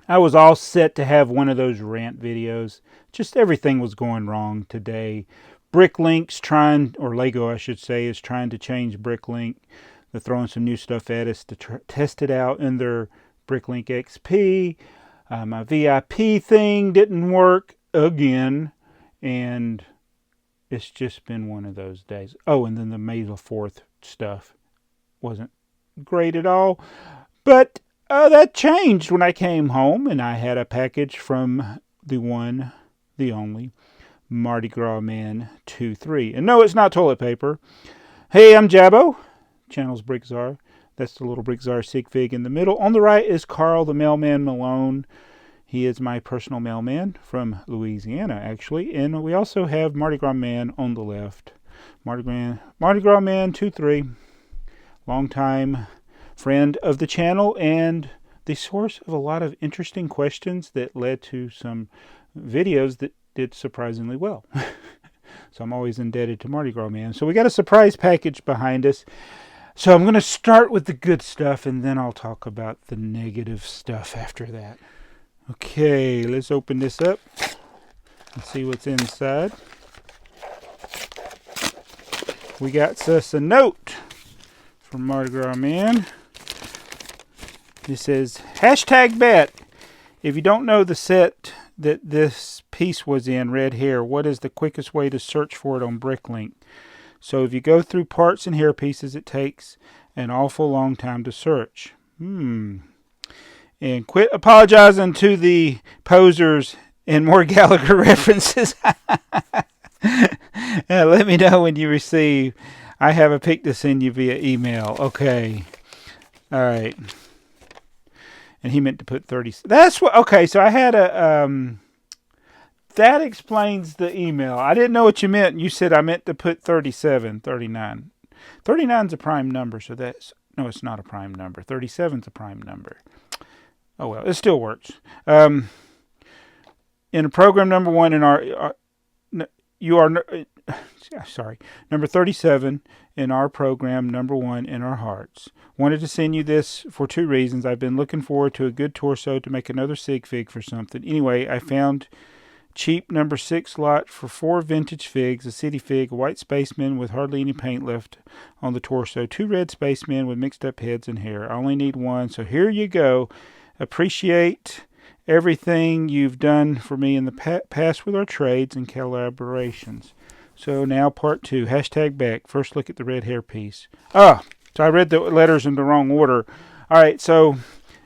I was all set to have one of those rant videos. Just everything was going wrong today. BrickLink's trying, or Lego I should say, is trying to change BrickLink. They're throwing some new stuff at us to test it out in their BrickLink XP. My VIP thing didn't work again, and it's just been one of those days. Oh, and then the May the 4th stuff wasn't great at all. But that changed when I came home and I had a package from the one, the only, Mardigrasman23. And no, it's not toilet paper. Hey, I'm Jabbo. Channel's BrickTsar. That's the little BrickTsar sig fig in the middle. On the right is Carl the Mailman Malone. He is my personal mailman from Louisiana, actually. And we also have Mardigrasman Man on the left. Mardigrasman23. Long time friend of the channel and the source of a lot of interesting questions that led to some videos that did surprisingly well. So I'm always indebted to Mardigrasman. So we got a surprise package behind us. So I'm going to start with the good stuff and then I'll talk about the negative stuff after that. Okay, let's open this up and see what's inside. We got us a note from Mardigrasman. It says, #bet. If you don't know the set that this piece was in, red hair, what is the quickest way to search for it on BrickLink? So if you go through parts and hair pieces, it takes an awful long time to search. And quit apologizing to the posers and more Gallagher references. Let me know when you receive. I have a pic to send you via email. Okay. All right. And he meant to put 30. That's what. Okay, so I had a. That explains the email. I didn't know what you meant. You said I meant to put 37, 39. 39 is a prime number, so that's. No, it's not a prime number. 37 is a prime number. Oh, well, it still works. In program number 1 in our you are. Sorry, number 37 in our program, number 1 in our hearts. Wanted to send you this for 2 reasons. I've been looking forward to a good torso to make another sig fig for something. Anyway, I found cheap number 6 lot for 4 vintage figs, a city fig, a white spaceman with hardly any paint left on the torso, 2 red spacemen with mixed up heads and hair. I only need 1, so here you go. Appreciate everything you've done for me in the past with our trades and collaborations. So now part 2, #back. First look at the red hair piece. So I read the letters in the wrong order. All right, so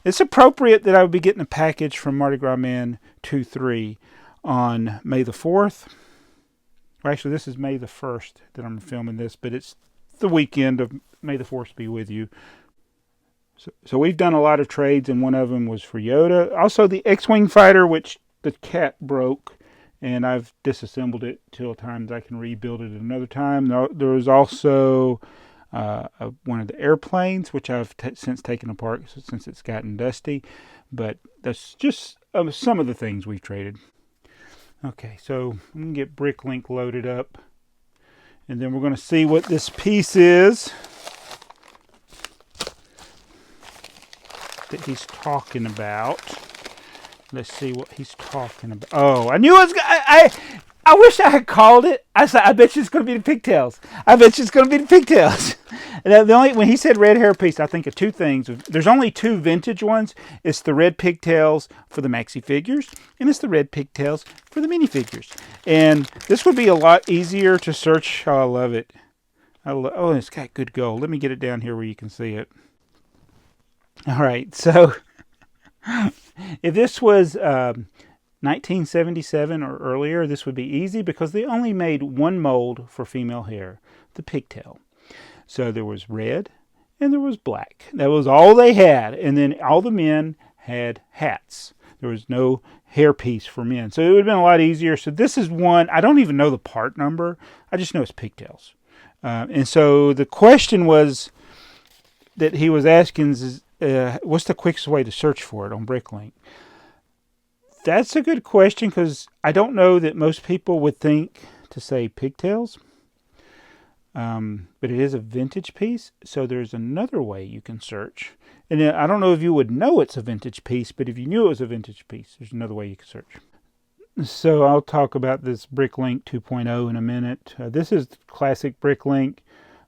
it's appropriate that I would be getting a package from Mardigrasman23 on May the 4th. Well, actually, this is May the 1st that I'm filming this, but it's the weekend of May the 4th be with you. So we've done a lot of trades, and one of them was for Yoda. Also, the X-Wing fighter, which the cat broke, and I've disassembled it till times I can rebuild it another time. There was also one of the airplanes, which I've since taken apart since it's gotten dusty. But that's just some of the things we've traded. Okay, so I'm going to get BrickLink loaded up. And then we're going to see what this piece is that he's talking about. Let's see what he's talking about. Oh, I knew it was. I wish I had called it. I said, I bet you it's going to be the pigtails. I bet you it's going to be the pigtails. And when he said red hair piece, I think of 2 things. There's only 2 vintage ones. It's the red pigtails for the maxi figures, and it's the red pigtails for the minifigures. And this would be a lot easier to search. Oh, I love it. Oh, it's got good gold. Let me get it down here where you can see it. All right, so if this was 1977 or earlier, this would be easy because they only made 1 mold for female hair, the pigtail. So there was red and there was black. That was all they had. And then all the men had hats. There was no hairpiece for men. So it would have been a lot easier. So this is one, I don't even know the part number. I just know it's pigtails. And so the question was that he was asking is, what's the quickest way to search for it on BrickLink? That's a good question because I don't know that most people would think to say pigtails. But it is a vintage piece, so there's another way you can search. And I don't know if you would know it's a vintage piece, but if you knew it was a vintage piece, there's another way you could search. So I'll talk about this BrickLink 2.0 in a minute. This is classic BrickLink.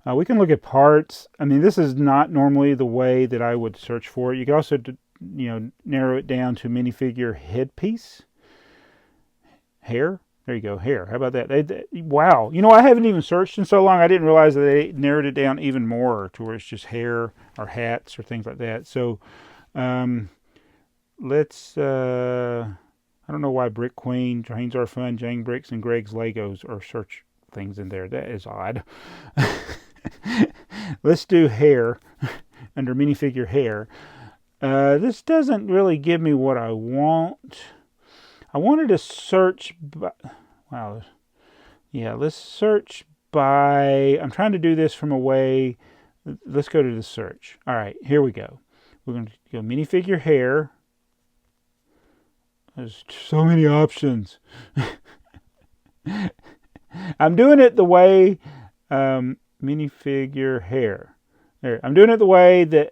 We can look at parts. I mean, this is not normally the way that I would search for it. You can also, narrow it down to minifigure headpiece. Hair. There you go, hair. How about that? Wow. I haven't even searched in so long. I didn't realize that they narrowed it down even more to where it's just hair or hats or things like that. So let's... I don't know why Brick Queen, Trains Are Fun, Jang Bricks, and Greg's Legos are search things in there. That is odd. Let's do hair under minifigure hair. This doesn't really give me what I want. I wanted to search by... Wow. Yeah, let's search by... I'm trying to do this from a way... Let's go to the search. All right, here we go. We're going to go minifigure hair. There's so many options. I'm doing it the way minifigure hair. There. I'm doing it the way that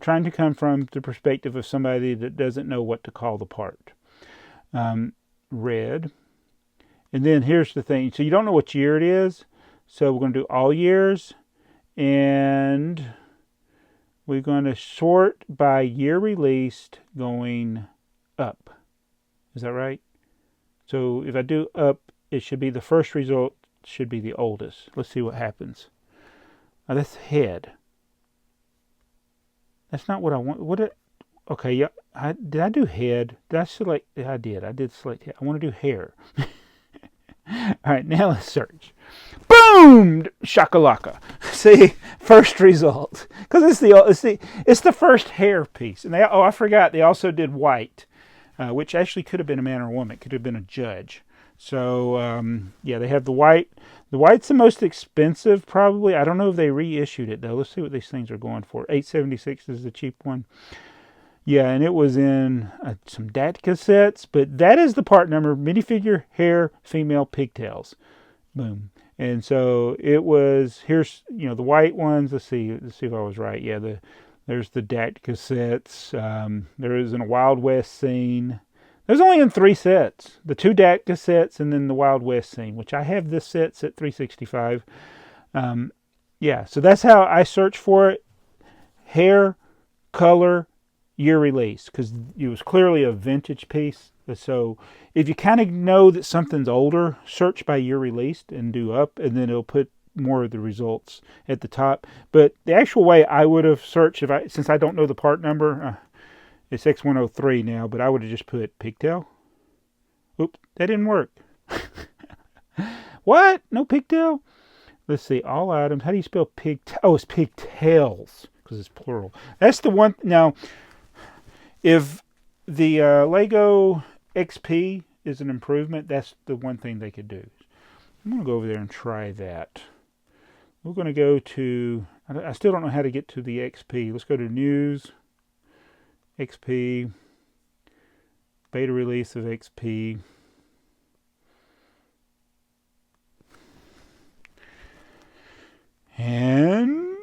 trying to come from the perspective of somebody that doesn't know what to call the part. Red. And then here's the thing. So you don't know what year it is. So we're going to do all years. And we're going to sort by year released going up. Is that right? So if I do up, it should be the first result, should be the oldest. Let's see what happens. Now that's head. That's not what I want. Okay, yeah. Did I do head? Did I select? Yeah, I did. I did select head. I want to do hair. All right, now let's search. Boom! Shakalaka. See, first result. Because it's the first hair piece. And I forgot, they also did white. Which actually could have been a man or a woman. It could have been a judge. So, yeah, they have the white. The white's the most expensive, probably. I don't know if they reissued it, though. Let's see what these things are going for. $8.76 is the cheap one. Yeah, and it was in some DAT cassettes. But that is the part number. Minifigure, hair, female, pigtails. Boom. And so it was, here's, the white ones. Let's see if I was right. Yeah, there's the DAT cassettes. There is a Wild West scene. There's only in 3 sets. The 2 DAT cassettes and then the Wild West scene, which I have this set 365. Yeah, so that's how I search for it. Hair, color, year release. Because it was clearly a vintage piece. So if you kind of know that something's older, search by year released and do up. And then it'll put more of the results at the top. But the actual way I would have searched, since I don't know the part number, it's X103 now, but I would have just put pigtail. Oops, that didn't work. What? No pigtail? Let's see, all items. How do you spell pigtail? Oh, it's pigtails, because it's plural. That's the one. Now, if the Lego XP is an improvement, that's the one thing they could do. I'm going to go over there and try that. We're going to go to, I still don't know how to get to the XP. Let's go to News, XP, beta release of XP. And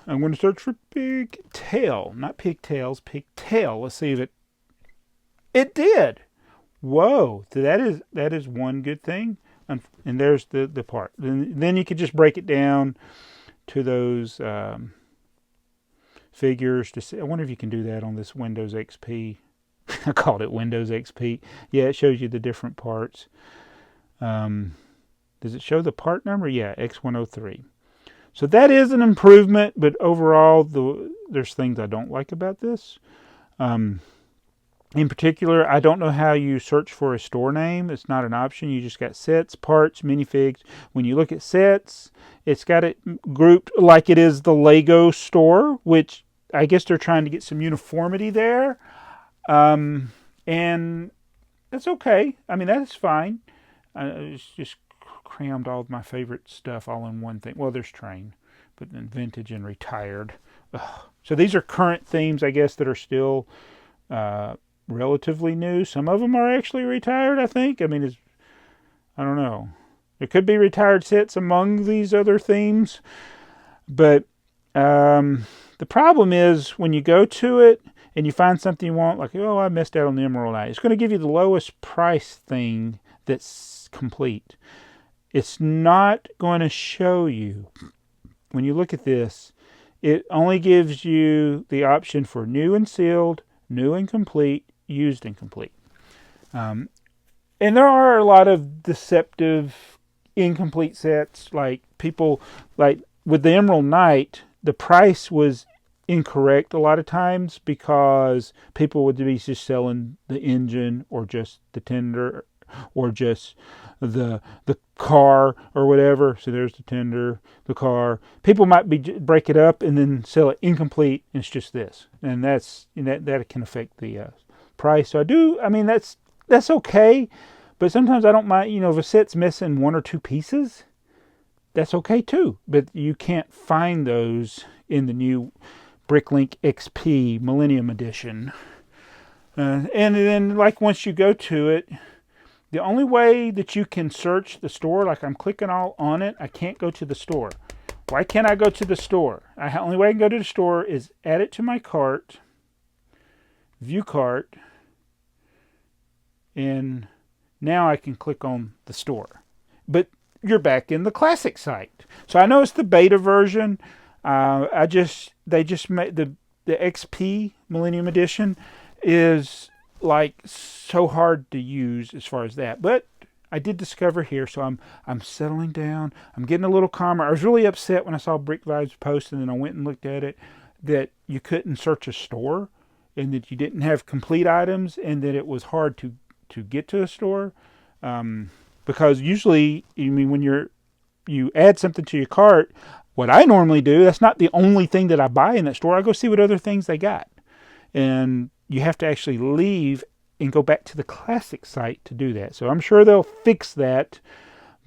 I'm going to search for pigtail, not pigtails, pigtail. Let's see if it did. Whoa, so that is one good thing. And there's the part. Then you could just break it down to those figures. To see. I wonder if you can do that on this Windows XP. I called it Windows XP. Yeah, it shows you the different parts. Does it show the part number? Yeah, X103. So that is an improvement, but overall, there's things I don't like about this. In particular, I don't know how you search for a store name. It's not an option. You just got sets, parts, minifigs. When you look at sets, it's got it grouped like it is the Lego store, which I guess they're trying to get some uniformity there. And that's okay. I mean, that's fine. It's just crammed all of my favorite stuff all in one thing. Well, there's Train, but then Vintage and Retired. Ugh. So these are current themes, I guess, that are still relatively new. Some of them are actually retired, I think. I mean, I don't know. There could be retired sets among these other themes, but the The problem is when you go to it and you find something you want, like, oh, I missed out on the Emerald Eye. It's going to give you the lowest price thing that's complete. It's not going to show you, when you look at this, it only gives you the option for new and sealed, new and complete, used and complete. And there are a lot of deceptive, incomplete sets. Like people, like with the Emerald Knight, the price was incorrect a lot of times because people would be just selling the engine or just the tender or just the car or whatever. So there's the tender, the car. People might break it up and then sell it incomplete, and it's just this, and that can affect the price. So that's okay, but sometimes I don't mind. If a set's missing one or two pieces, that's okay too. But you can't find those in the new BrickLink XP Millennium Edition. And then, like, once you go to it, the only way that you can search the store, like I'm clicking all on it, I can't go to the store. Why can't I go to the store? The only way I can go to the store is add it to my cart, view cart, and now I can click on the store. But you're back in the classic site. So I know it's the beta version. They just made the XP Millennium Edition is like so hard to use as far as that. But I did discover here, so I'm settling down. I'm getting a little calmer. I was really upset when I saw Brick Vibes post, and then I went and looked at it, that you couldn't search a store, and that you didn't have complete items, and that it was hard to get to a store. Because usually, when you add something to your cart, what I normally do, that's not the only thing that I buy in that store. I go see what other things they got. And you have to actually leave and go back to the classic site to do that. So I'm sure they'll fix that,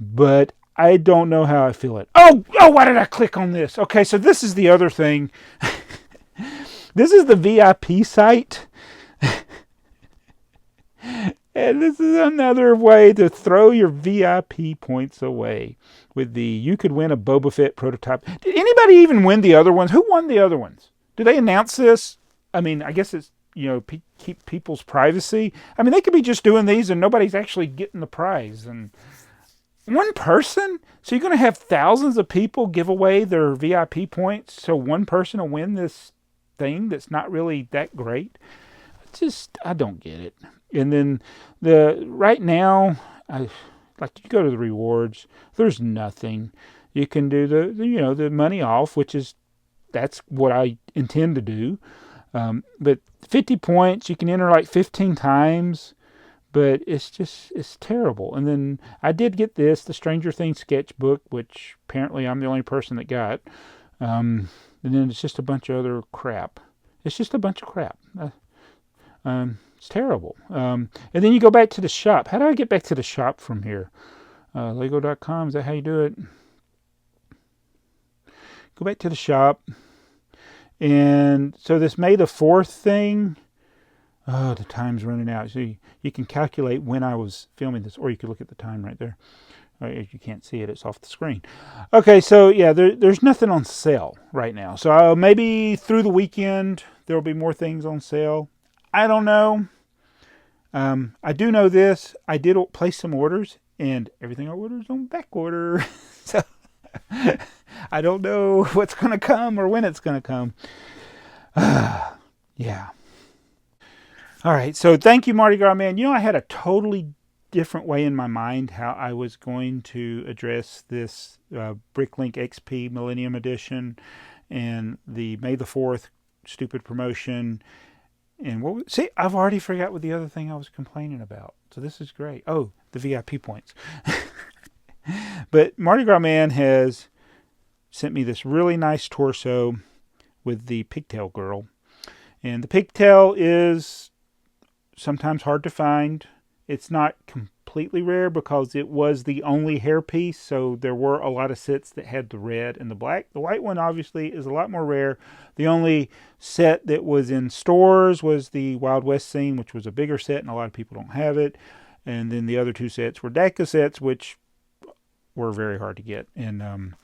but I don't know how I feel it. Oh, why did I click on this? Okay, so this is the other thing. This is the VIP site. And this is another way to throw your VIP points away with the you could win a Boba Fett prototype. Did anybody even win the other ones? Who won the other ones? Did they announce this? I guess it's, keep people's privacy. They could be just doing these and nobody's actually getting the prize. And one person? So you're going to have thousands of people give away their VIP points so one person will win this thing that's not really that great? I don't get it. And then right now, you go to the rewards, there's nothing. You can do the money off, that's what I intend to do. But 50 points, you can enter like 15 times, but it's terrible. And then I did get the Stranger Things sketchbook, which apparently I'm the only person that got. And then it's just a bunch of other crap. It's just a bunch of crap. It's terrible. And then you go back to the shop. How do I get back to the shop from here? Lego.com, is that how you do it? Go back to the shop. And so this May the 4th thing, the time's running out. So you can calculate when I was filming this, or you could look at the time right there. If you can't see it, it's off the screen. Okay, so yeah, there's nothing on sale right now. So maybe through the weekend, there will be more things on sale. I don't know. I do know this. I did place some orders, and everything I ordered is on back order. So I don't know what's going to come or when it's going to come. Yeah. All right. So thank you, Mardigrasman. I had a totally different way in my mind how I was going to address this BrickLink XP Millennium Edition and the May the 4th stupid promotion. And see, I've already forgot what the other thing I was complaining about. So this is great. Oh, the VIP points. But Mardigrasman has sent me this really nice torso with the pigtail girl. And the pigtail is sometimes hard to find. It's not completely rare because it was the only hairpiece, so there were a lot of sets that had the red and the black. The white one obviously is a lot more rare. The only set that was in stores was the Wild West scene, which was a bigger set, and a lot of people don't have it. And then the other two sets were DACA sets, which were very hard to get. And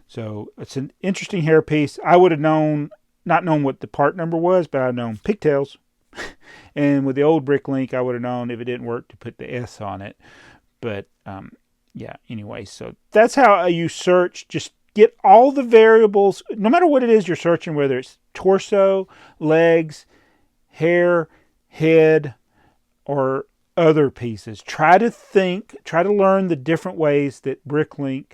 so it's an interesting hairpiece. I would have known not known what the part number was, but I'd known pigtails. And with the old BrickLink, I would have known if it didn't work to put the S on it. But yeah, anyway, so that's how you search. Just get all the variables, no matter what it is you're searching, whether it's torso, legs, hair, head, or other pieces. Try to learn the different ways that BrickLink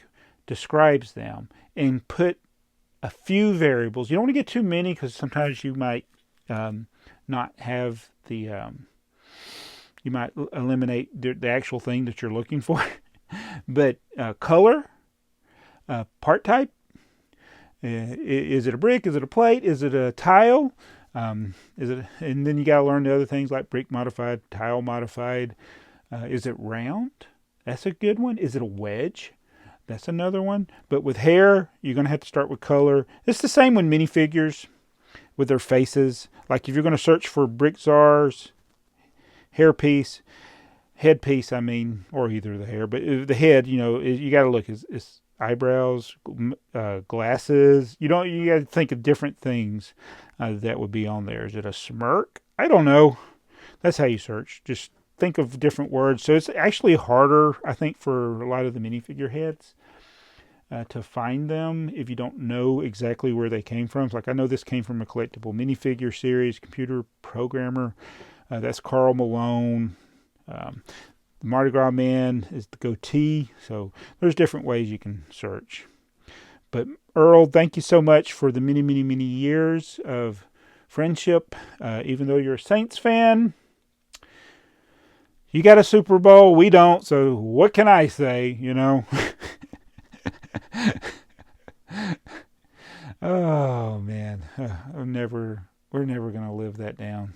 describes them, and put a few variables. You don't want to get too many, because sometimes you might not have the you might eliminate the actual thing that you're looking for. But color, part type, is it a brick, is it a plate, is it a tile, and then you got to learn the other things like brick modified, tile modified. Is it round? That's a good one. Is it a wedge? That's another one. But with hair, you're going to have to start with color. It's the same with minifigures with their faces. Like if you're going to search for BrickTsar's headpiece, I mean, or either the hair, but the head, you got to look, is eyebrows, glasses. You got to think of different things that would be on there. Is it a smirk? I don't know. That's how you search. Just think of different words. So it's actually harder, I think, for a lot of the minifigure heads to find them if you don't know exactly where they came from. It's like, I know this came from a collectible minifigure series, computer programmer. That's Carl Malone. The Mardigrasman is the goatee. So there's different ways you can search. But Earl, thank you so much for the many, many, many years of friendship. Even though you're a Saints fan, you got a Super Bowl. We don't. So what can I say, Oh, man. We're never going to live that down.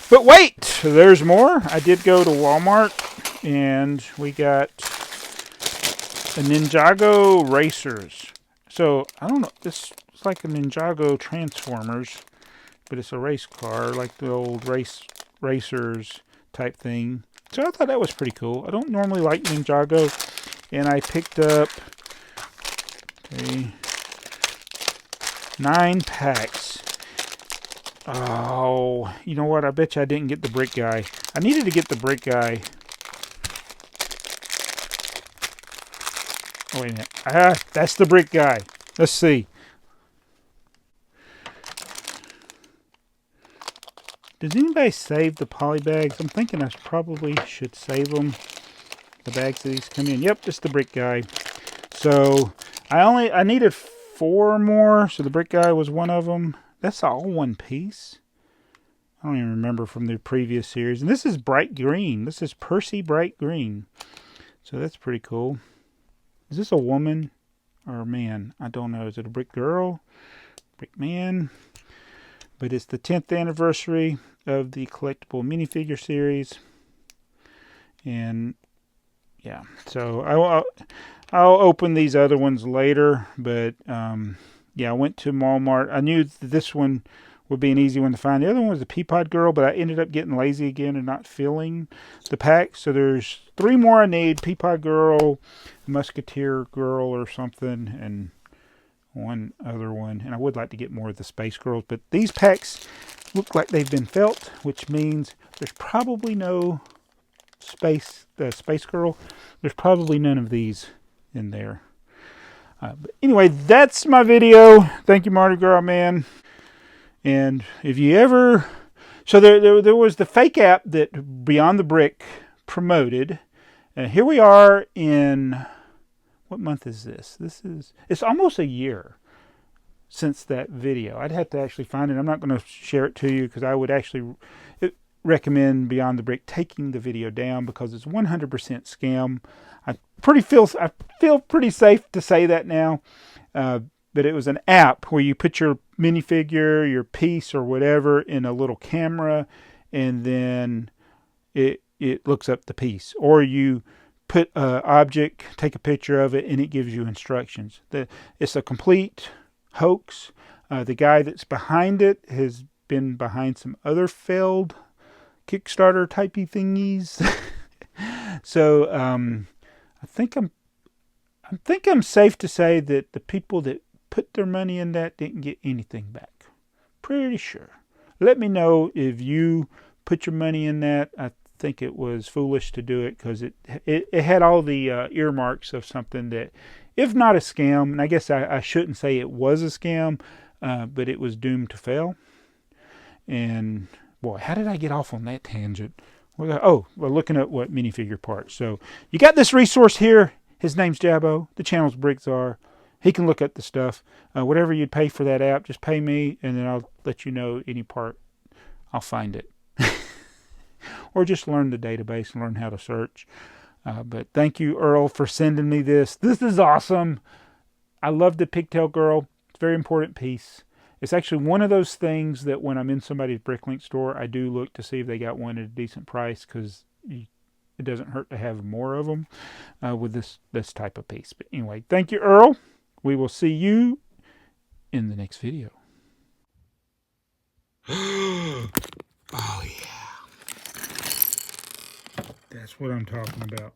But wait, there's more. I did go to Walmart, and we got a Ninjago Racers. So, I don't know, this is like a Ninjago Transformers, but it's a race car, like the old racers type thing. So I thought that was pretty cool. I don't normally like Ninjago, and I picked up 9 packs. Oh, you know what? I bet you I didn't get the brick guy. I needed to get the brick guy. Oh, wait a minute. That's the brick guy. Let's see. Does anybody save the poly bags? I'm thinking I probably should save them. The bags that these come in. Yep, it's the brick guy. So I needed 4 more. So the brick guy was one of them. That's all one piece. I don't even remember from the previous series. And this is bright green. This is Percy Bright Green. So that's pretty cool. Is this a woman or a man? I don't know. Is it a brick girl? Brick man? But it's the 10th anniversary of the collectible minifigure series. And yeah, so I'll open these other ones later. But yeah, I went to Walmart. I knew this one would be an easy one to find. The other one was the Peapod Girl, but I ended up getting lazy again and not filling the pack. So there's 3 more I need. Peapod Girl, Musketeer Girl or something, and one other one. And I would like to get more of the Space Girls. But these packs look like they've been felt, which means there's probably no Space Girl. There's probably none of these in there. But anyway, that's my video. Thank you, Mardigrasman. And if you ever... So there was the fake app that Beyond the Brick promoted. And here we are in... What month is this? It's almost a year since that video. I'd have to actually find it. I'm not going to share it to you because I would actually recommend Beyond the Brick taking the video down because it's 100% scam. I feel pretty safe to say that now. But it was an app where you put your minifigure, your piece, or whatever in a little camera, and then it looks up the piece. Or you put an object, take a picture of it, and it gives you instructions. It's a complete hoax. The guy that's behind it has been behind some other failed Kickstarter typey thingies. So I think I'm safe to say that the people that put their money in that didn't get anything back. Pretty sure. Let me know if you put your money in that. I think it was foolish to do it because it had all the earmarks of something that, if not a scam, and I guess I shouldn't say it was a scam, but it was doomed to fail. And boy, how did I get off on that tangent? Oh, we're looking at what minifigure parts. So you got this resource here. His name's Jabbo. The channel's BrickTsar. He can look at the stuff. Whatever you'd pay for that app, just pay me, and then I'll let you know any part. I'll find it. Or just learn the database and learn how to search. But thank you, Earl, for sending me this. This is awesome. I love the Pigtail Girl. It's a very important piece. It's actually one of those things that when I'm in somebody's BrickLink store, I do look to see if they got one at a decent price, because it doesn't hurt to have more of them with this type of piece. But anyway, thank you, Earl. We will see you in the next video. Oh, yeah. That's what I'm talking about.